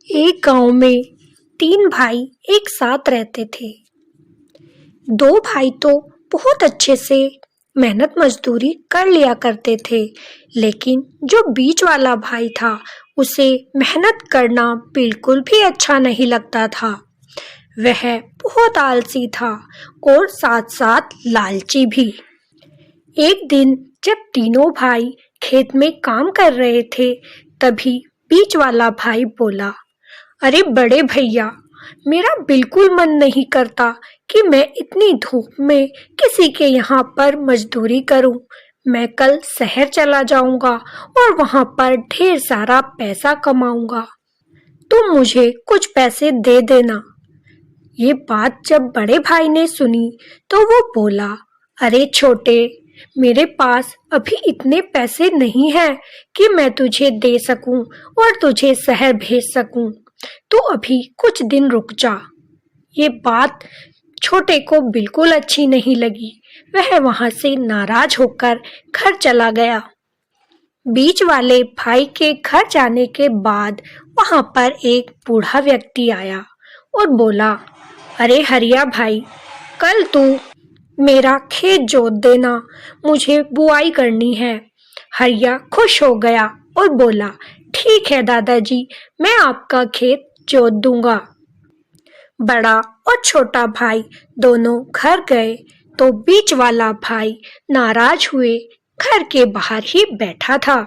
एक गांव में 3 भाई एक साथ रहते थे। 2 भाई तो बहुत अच्छे से मेहनत मजदूरी कर लिया करते थे, लेकिन जो बीच वाला भाई था उसे मेहनत करना बिल्कुल भी अच्छा नहीं लगता था। वह बहुत आलसी था और साथ साथ लालची भी। एक दिन जब तीनों भाई खेत में काम कर रहे थे, तभी बीच वाला भाई बोला, अरे बड़े भैया, मेरा बिल्कुल मन नहीं करता कि मैं इतनी धूप में किसी के यहाँ पर मजदूरी करूं। मैं कल शहर चला जाऊंगा और वहाँ पर ढेर सारा पैसा कमाऊंगा। तुम मुझे कुछ पैसे दे देना। ये बात जब बड़े भाई ने सुनी तो वो बोला, अरे छोटे, मेरे पास अभी इतने पैसे नहीं हैं कि मैं तुझे दे सकूं और तुझे शहर भेज सकूं। तू अभी कुछ दिन रुक जा। ये बात छोटे को बिल्कुल अच्छी नहीं लगी। वह वहां से नाराज होकर घर चला गया। बीच वाले भाई के घर जाने के बाद वहां पर एक बूढ़ा व्यक्ति आया और बोला, अरे हरिया भाई, कल तू मेरा खेत जोत देना, मुझे बुआई करनी है। हरिया खुश हो गया और बोला, ठीक है दादाजी, मैं आपका खेत जोत दूंगा। बड़ा और छोटा भाई दोनों घर गए तो बीच वाला भाई नाराज हुए घर के बाहर ही बैठा था।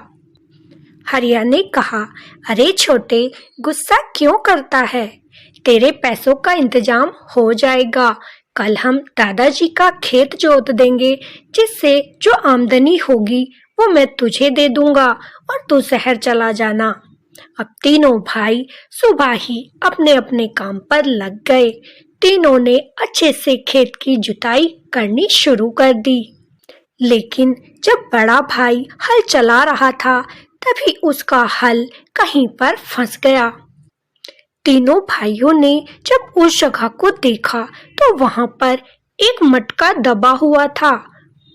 हरिया ने कहा, अरे छोटे, गुस्सा क्यों करता है? तेरे पैसों का इंतजाम हो जाएगा। कल हम दादाजी का खेत जोत देंगे, जिससे जो आमदनी होगी वो मैं तुझे दे दूंगा और तू शहर चला जाना। अब तीनों भाई सुबह ही अपने अपने काम पर लग गए। तीनों ने अच्छे से खेत की जुताई करनी शुरू कर दी। लेकिन जब बड़ा भाई हल चला रहा था, तभी उसका हल कहीं पर फंस गया। तीनों भाइयों ने जब उस जगह को देखा तो वहां पर एक मटका दबा हुआ था।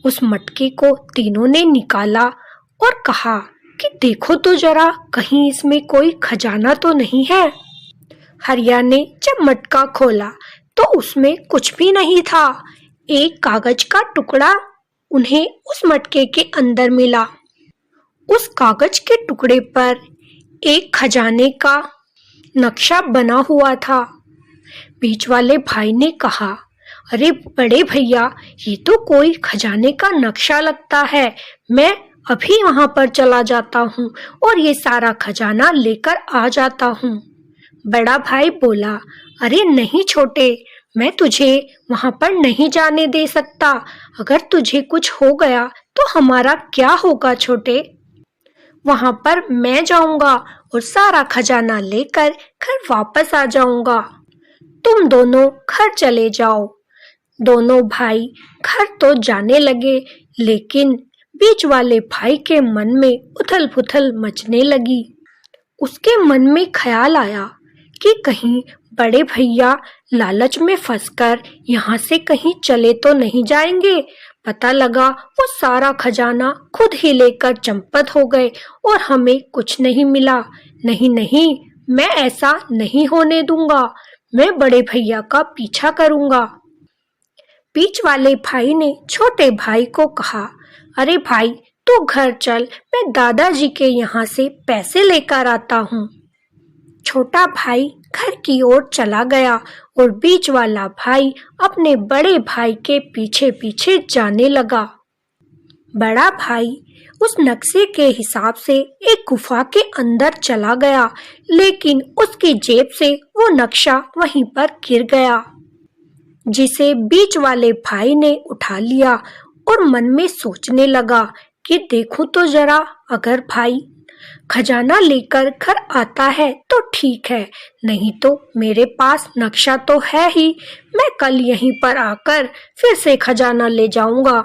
उस मटके को तीनों ने निकाला और कहा कि देखो तो जरा, कहीं इसमें कोई खजाना तो नहीं है। हरिया ने जब मटका खोला तो उसमें कुछ भी नहीं था। एक कागज का टुकड़ा उन्हें उस मटके के अंदर मिला। उस कागज के टुकड़े पर एक खजाने का नक्शा बना हुआ था। बीच वाले भाई ने कहा, अरे बड़े भैया, ये तो कोई खजाने का नक्शा लगता है। मैं अभी वहां पर चला जाता हूँ और ये सारा खजाना लेकर आ जाता हूँ। बड़ा भाई बोला, अरे नहीं छोटे, मैं तुझे वहां पर नहीं जाने दे सकता। अगर तुझे कुछ हो गया तो हमारा क्या होगा छोटे? वहां पर मैं जाऊंगा और सारा खजाना लेकर घर वापस आ जाऊंगा। तुम दोनों घर चले जाओ। दोनों भाई घर तो जाने लगे, लेकिन बीच वाले भाई के मन में उथल पुथल मचने लगी। उसके मन में ख्याल आया कि कहीं बड़े भैया लालच में फंसकर यहाँ से कहीं चले तो नहीं जाएंगे। पता लगा वो सारा खजाना खुद ही लेकर चंपत हो गए और हमें कुछ नहीं मिला। नहीं नहीं, मैं ऐसा नहीं होने दूंगा। मैं बड़े भैया का पीछा करूंगा। बीच वाले भाई ने छोटे भाई को कहा, अरे भाई, तू घर चल, मैं दादाजी के यहाँ से पैसे लेकर आता हूँ। छोटा भाई घर की ओर चला गया और बीच वाला भाई अपने बड़े भाई के पीछे पीछे जाने लगा। बड़ा भाई उस नक्शे के हिसाब से एक गुफा के अंदर चला गया, लेकिन उसकी जेब से वो नक्शा वहीं पर गिर गया, जिसे बीच वाले भाई ने उठा लिया और मन में सोचने लगा कि देखूं तो जरा, अगर भाई खजाना लेकर घर आता है तो ठीक है, नहीं तो मेरे पास नक्शा तो है ही। मैं कल यहीं पर आकर फिर से खजाना ले जाऊंगा।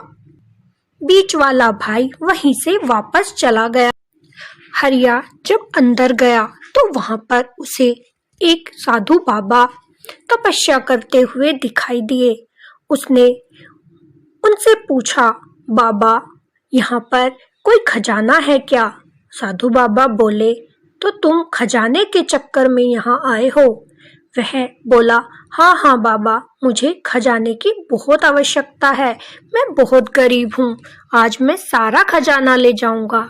बीच वाला भाई वहीं से वापस चला गया। हरिया जब अंदर गया तो वहां पर उसे एक साधु बाबा तपस्या करते हुए दिखाई दिए। उसने उनसे पूछा, बाबा, यहाँ पर कोई खजाना है क्या? साधु बाबा बोले, तो तुम खजाने के चक्कर में यहाँ आए हो? वह बोला, हाँ हाँ बाबा, मुझे खजाने की बहुत आवश्यकता है। मैं बहुत गरीब हूँ, आज मैं सारा खजाना ले जाऊंगा।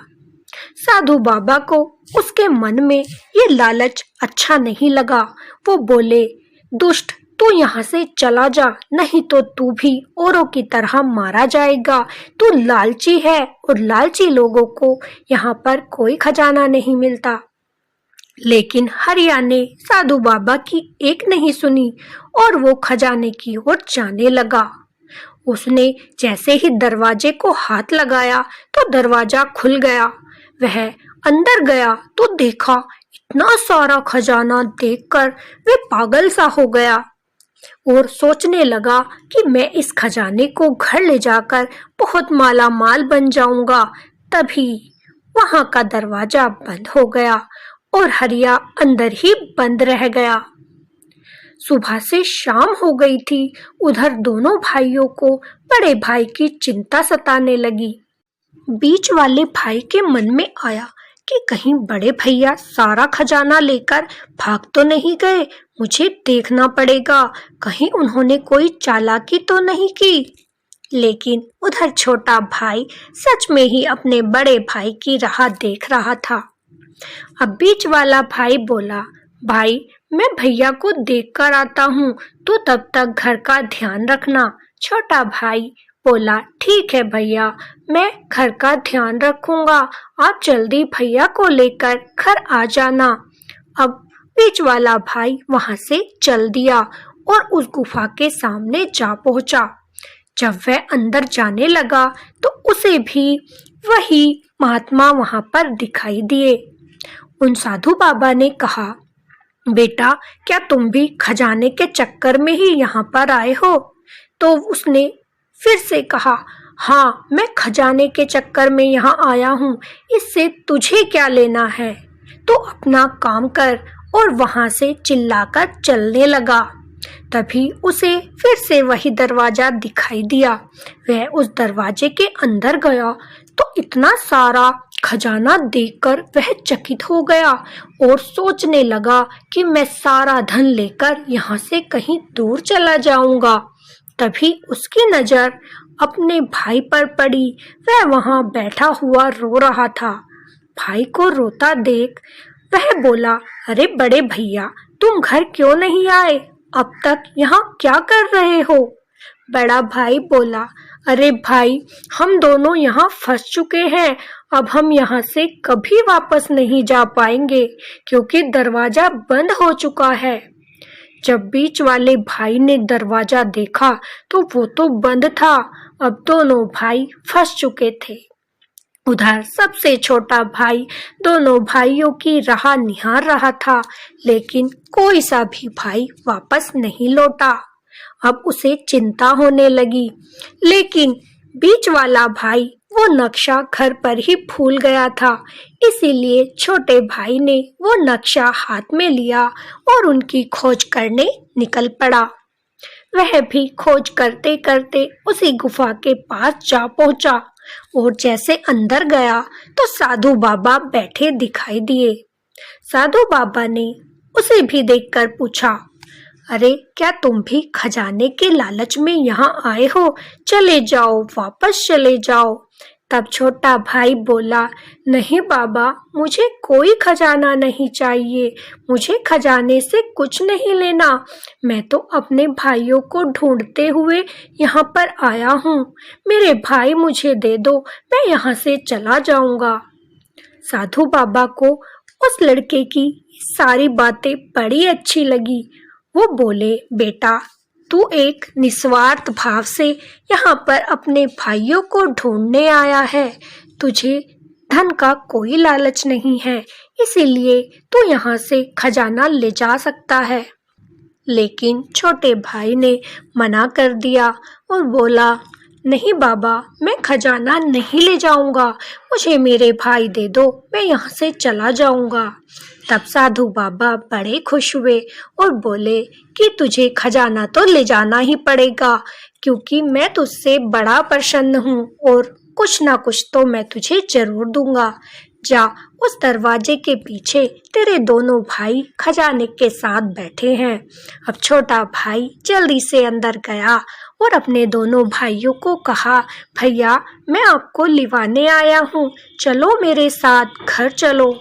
साधु बाबा को उसके मन में ये लालच अच्छा नहीं लगा। वो बोले, दुष्ट, तू यहाँ से चला जा, नहीं तो तू भी औरों की तरह मारा जाएगा। तू लालची है और लालची लोगों को यहाँ पर कोई खजाना नहीं मिलता। लेकिन हरिया ने साधु बाबा की एक नहीं सुनी और वो खजाने की ओर जाने लगा। उसने जैसे ही दरवाजे को हाथ लगाया तो दरवाजा खुल गया। वह अंदर गया तो देखा, इतना सारा खजाना देखकर वह पागल सा हो गया और सोचने लगा कि मैं इस खजाने को घर ले जाकर बहुत माला माल बन जाऊंगा। तभी वहां का दरवाजा बंद हो गया और हरिया अंदर ही बंद रह गया। सुबह से शाम हो गई थी। उधर दोनों भाइयों को बड़े भाई की चिंता सताने लगी। बीच वाले भाई के मन में आया कि कहीं बड़े भैया सारा खजाना लेकर भाग तो नहीं गए। मुझे देखना पड़ेगा, कहीं उन्होंने कोई चालाकी तो नहीं की। लेकिन उधर छोटा भाई सच में ही अपने बड़े भाई की राह देख रहा था। अब बीच वाला भाई बोला, भाई मैं भैया को देखकर आता हूँ, तो तब तक घर का ध्यान रखना। छोटा भाई बोला, ठीक है भैया, मैं घर का ध्यान रखूंगा, आप जल्दी भैया को लेकर घर आ जाना। अब बीच वाला भाई वहां से चल दिया और उस गुफा के सामने जा पहुंचा। जब वह अंदर जाने लगा तो उसे भी वही महात्मा वहां पर दिखाई दिए। उन साधु बाबा ने कहा, बेटा, क्या तुम भी खजाने के चक्कर में ही यहाँ पर आए हो? तो उसने फिर से कहा, हाँ, मैं खजाने के चक्कर में यहाँ आया हूँ, इससे तुझे क्या लेना है? तो अपना काम कर। और वहां से चिल्लाकर चलने लगा। तभी उसे फिर से वही दरवाजा दिखाई दिया। वह उस दरवाजे के अंदर गया तो इतना सारा खजाना देखकर वह चकित हो गया और सोचने लगा कि मैं सारा धन लेकर यहाँ से कहीं दूर चला जाऊंगा। तभी उसकी नजर अपने भाई पर पड़ी। वह वहां बैठा हुआ रो रहा था। भाई को रोता देख वह बोला, अरे बड़े भैया, तुम घर क्यों नहीं आए? अब तक यहाँ क्या कर रहे हो? बड़ा भाई बोला, अरे भाई, हम दोनों यहाँ फंस चुके हैं। अब हम यहाँ से कभी वापस नहीं जा पाएंगे क्योंकि दरवाजा बंद हो चुका है। जब बीच वाले भाई ने दरवाजा देखा तो वो तो बंद था। अब दोनों भाई फंस चुके थे। उधर सबसे छोटा भाई दोनों भाइयों की राह निहार रहा था, लेकिन कोई सा भी भाई वापस नहीं लौटा। अब उसे चिंता होने लगी। लेकिन बीच वाला भाई वो नक्शा घर पर ही भूल गया था, इसीलिए छोटे भाई ने वो नक्शा हाथ में लिया और उनकी खोज करने निकल पड़ा। वह भी खोज करते करते उसी गुफा के पास जा पहुंचा और जैसे अंदर गया तो साधु बाबा बैठे दिखाई दिए। साधु बाबा ने उसे भी देखकर पूछा, अरे क्या तुम भी खजाने के लालच में यहाँ आए हो? चले जाओ, वापस चले जाओ। तब छोटा भाई बोला, नहीं बाबा, मुझे कोई खजाना नहीं चाहिए, मुझे खजाने से कुछ नहीं लेना। मैं तो अपने भाइयों को ढूंढते हुए यहाँ पर आया हूँ। मेरे भाई मुझे दे दो, मैं यहाँ से चला जाऊंगा। साधु बाबा को उस लड़के की सारी बातें बड़ी अच्छी लगी। वो बोले, बेटा, तू एक निस्वार्थ भाव से यहाँ पर अपने भाइयों को ढूंढने आया है। तुझे धन का कोई लालच नहीं है, इसीलिए तू यहाँ से खजाना ले जा सकता है। लेकिन छोटे भाई ने मना कर दिया और बोला, नहीं बाबा, मैं खजाना नहीं ले जाऊंगा, मुझे मेरे भाई दे दो, मैं यहाँ से चला जाऊंगा। तब साधु बाबा बड़े खुश हुए और बोले कि तुझे खजाना तो ले जाना ही पड़ेगा, क्योंकि मैं तुझसे बड़ा प्रसन्न हूँ और कुछ ना कुछ तो मैं तुझे जरूर दूंगा। जा, उस दरवाजे के पीछे तेरे दोनों भाई खजाने के साथ बैठे हैं। अब छोटा भाई जल्दी से अंदर गया और अपने दोनों भाइयों को कहा, भैया मैं आपको लिवाने आया हूँ, चलो मेरे साथ घर चलो।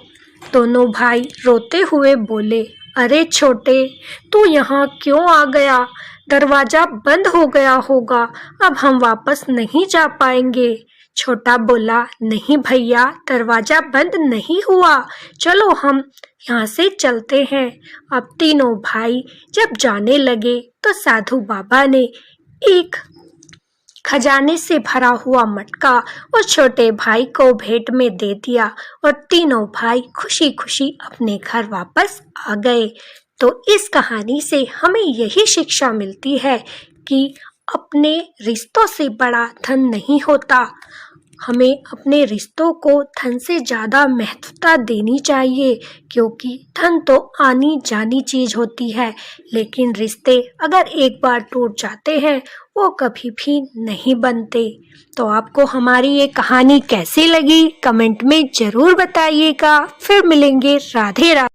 दोनों भाई रोते हुए बोले, अरे छोटे, तू यहाँ क्यों आ गया? दरवाजा बंद हो गया होगा, अब हम वापस नहीं जा पाएंगे। छोटा बोला, नहीं भैया, दरवाजा बंद नहीं हुआ, चलो हम यहाँ से चलते हैं। अब तीनों भाई जब जाने लगे तो साधु बाबा ने एक खजाने से भरा हुआ मटका उस छोटे भाई को भेंट में दे दिया और तीनों भाई खुशी खुशी अपने घर वापस आ गए। तो इस कहानी से हमें यही शिक्षा मिलती है कि अपने रिश्तों से बड़ा धन नहीं होता। हमें अपने रिश्तों को धन से ज़्यादा महत्वता देनी चाहिए, क्योंकि धन तो आनी जानी चीज़ होती है, लेकिन रिश्ते अगर एक बार टूट जाते हैं वो कभी भी नहीं बनते। तो आपको हमारी ये कहानी कैसी लगी कमेंट में ज़रूर बताइएगा। फिर मिलेंगे। राधे राधे।